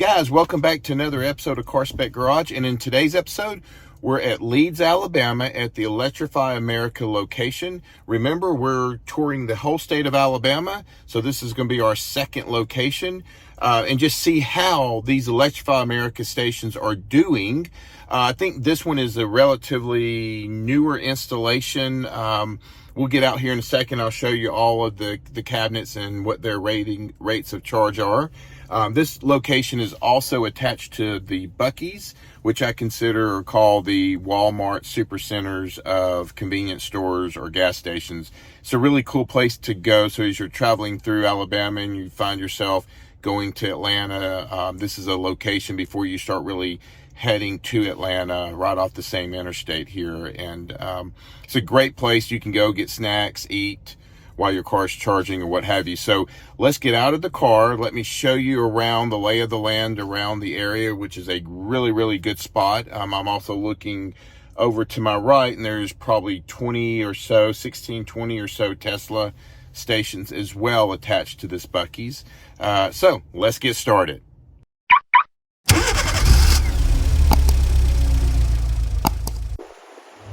Guys, welcome back to another episode of Car Spec Garage. And in today's episode, we're at Leeds, Alabama at the Electrify America location. Remember, we're touring the whole state of Alabama. So this is going to be our second location. And just see how these Electrify America stations are doing. I think this one is a relatively newer installation. We'll get out here in a second. I'll show you all of the cabinets and what their rates of charge are. This location is also attached to the Buc-ee's, which I consider or call the Walmart supercenters of convenience stores or gas stations. It's a really cool place to go. So as you're traveling through Alabama and you find yourself going to Atlanta, this is a location before you start really heading to Atlanta, right off the same interstate here. And it's a great place. You can go get snacks, eat while your car's charging or what have you. So let's get out of the car. Let me show you around the lay of the land around the area, which is a really, really good spot. I'm also looking over to my right, and there's probably 20 or so, 16, 20 or so Tesla stations as well attached to this Buc-ee's. So let's get started.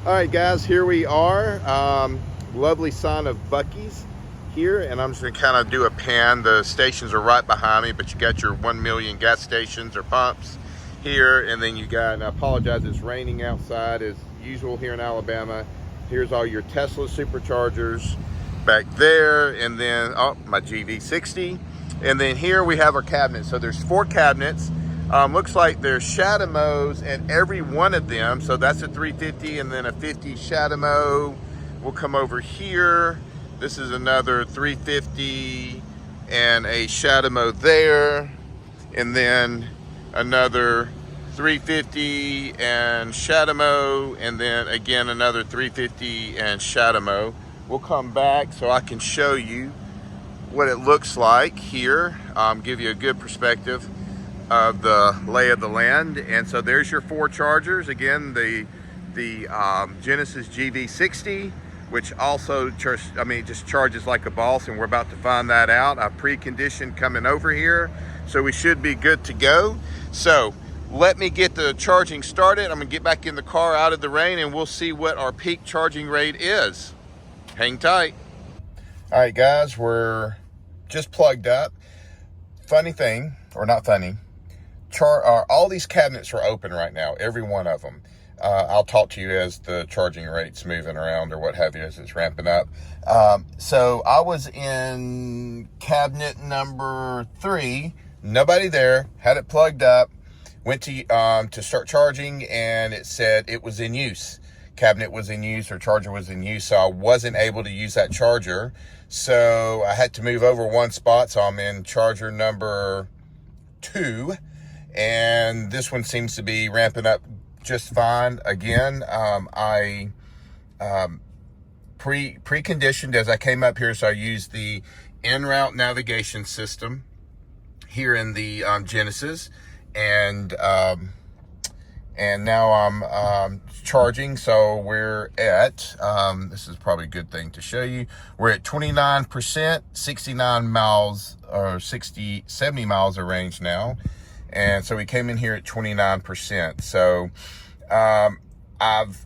All right, guys, here we are. Lovely sign of Buc-ee's here, and I'm just gonna kind of do a pan. The stations are right behind me, but you got your 1 million gas stations or pumps here, and then you got, and I apologize, it's raining outside as usual here in Alabama. Here's all your Tesla superchargers back there, and then my GV60, and then here we have our cabinets. So there's 4 cabinets. Looks like there's Shademos in every one of them. So that's a 350 and then a 50 Shademo. We'll come over here. This is another 350 and a Shademo there. And then another 350 and Shademo. And then again, another 350 and Shademo. We'll come back so I can show you what it looks like here. Give you a good perspective of the lay of the land. And so there's your 4 chargers. Again, the Genesis GV60, which also just charges like a boss, and we're about to find that out. I preconditioned coming over here, so we should be good to go. So let me get the charging started. I'm gonna get back in the car out of the rain, and we'll see what our peak charging rate is. Hang tight. All right, guys, we're just plugged up. Funny thing, or not funny, all these cabinets are open right now, every one of them. I'll talk to you as the charging rate's moving around or what have you as it's ramping up. So I was in cabinet number 3, nobody there, had it plugged up, went to start charging, and it said it was in use. Cabinet was in use, or charger was in use, so I wasn't able to use that charger. So I had to move over 1 spot, so I'm in charger number 2, and this one seems to be ramping up just fine. Again, I preconditioned as I came up here, so I used the en route navigation system here in the Genesis, and now I'm charging. So we're at this is probably a good thing to show you. We're at 29%, 69 miles or 70 miles of range now. And so we came in here at 29%. So I've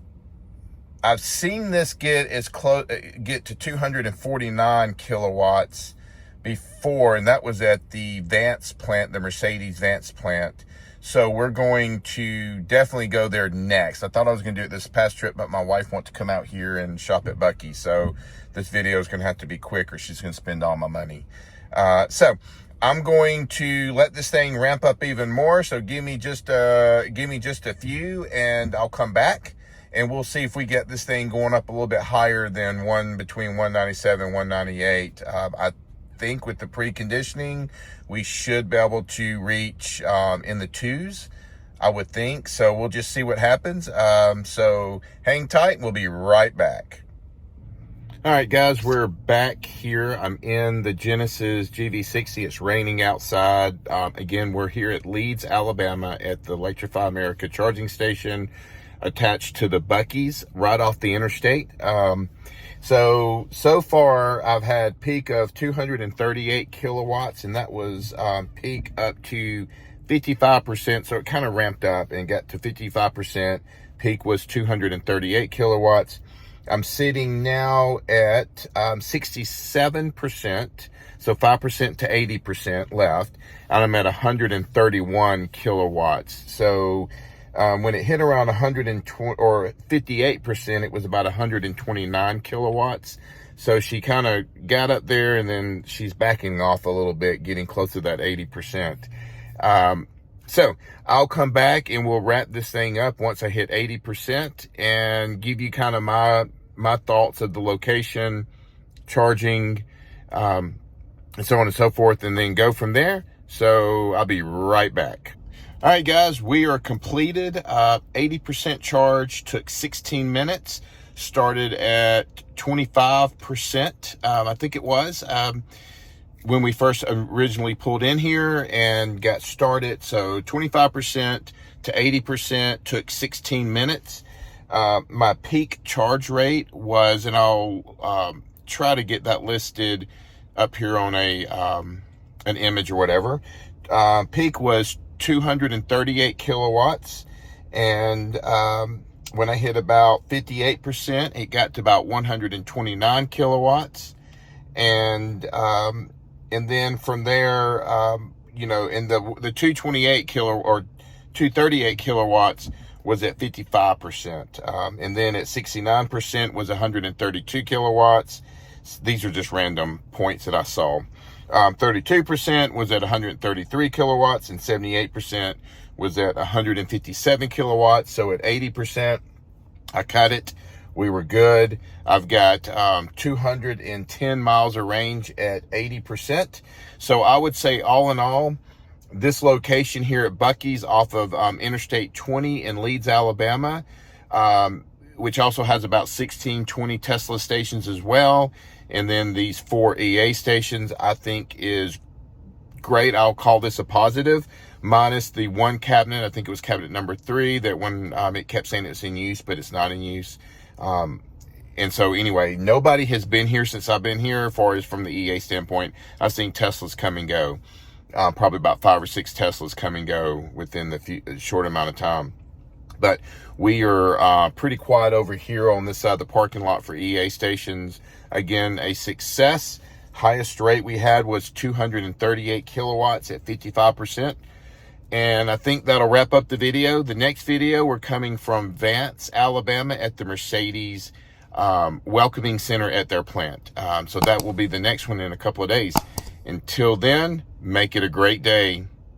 seen this get to 249 kilowatts before, and that was at the Vance plant, the Mercedes Vance plant. So we're going to definitely go there next. I thought I was going to do it this past trip, but my wife wants to come out here and shop at Buc-ee. So this video is going to have to be quick, or she's going to spend all my money. So I'm going to let this thing ramp up even more. So give me just a few, and I'll come back, and we'll see if we get this thing going up a little bit higher than between 197 and 198. I think with the preconditioning, we should be able to reach in the 2s, I would think. So we'll just see what happens. So hang tight, and we'll be right back. All right, guys, we're back here. I'm in the Genesis GV60. It's raining outside. Again, we're here at Leeds, Alabama at the Electrify America charging station attached to the Buc-ee's right off the interstate. So far I've had peak of 238 kilowatts, and that was peak up to 55%. So it kind of ramped up and got to 55%. Peak was 238 kilowatts. I'm sitting now at 67%, so 5% to 80% left, and I'm at 131 kilowatts. So when it hit around 120 or 58%, it was about 129 kilowatts. So she kind of got up there, and then she's backing off a little bit, getting close to that 80%. So I'll come back and we'll wrap this thing up once I hit 80% and give you kind of my thoughts of the location, charging, and so on and so forth, and then go from there. So I'll be right back. All right, guys, we are completed. 80% charge, took 16 minutes, started at 25%, I think it was. When we first originally pulled in here and got started. So 25% to 80% took 16 minutes. My peak charge rate was, and I'll try to get that listed up here on an image or whatever. Peak was 238 kilowatts. And when I hit about 58%, it got to about 129 kilowatts. And then from there, you know, in the 238 kilowatts was at 55%. And then at 69% was 132 kilowatts. These are just random points that I saw. 32% was at 133 kilowatts, and 78% was at 157 kilowatts. So at 80%, I cut it. We were good. I've got 210 miles of range at 80%. So I would say all in all, this location here at Buc-ee's off of Interstate 20 in Leeds, Alabama, which also has about 20 Tesla stations as well. And then these 4 EA stations, I think is great. I'll call this a positive, minus the one cabinet. I think it was cabinet number 3, that when it kept saying it's in use, but it's not in use. And so anyway, nobody has been here since I've been here. As far as from the EA standpoint, I've seen Teslas come and go, probably about 5 or 6 Teslas come and go within the short amount of time. But we are pretty quiet over here on this side of the parking lot for EA stations. Again, a success. Highest rate we had was 238 kilowatts at 55%. And I think that'll wrap up the video. The next video, we're coming from Vance, Alabama, at the Mercedes Welcoming Center at their plant. So that will be the next one in a couple of days. Until then, make it a great day.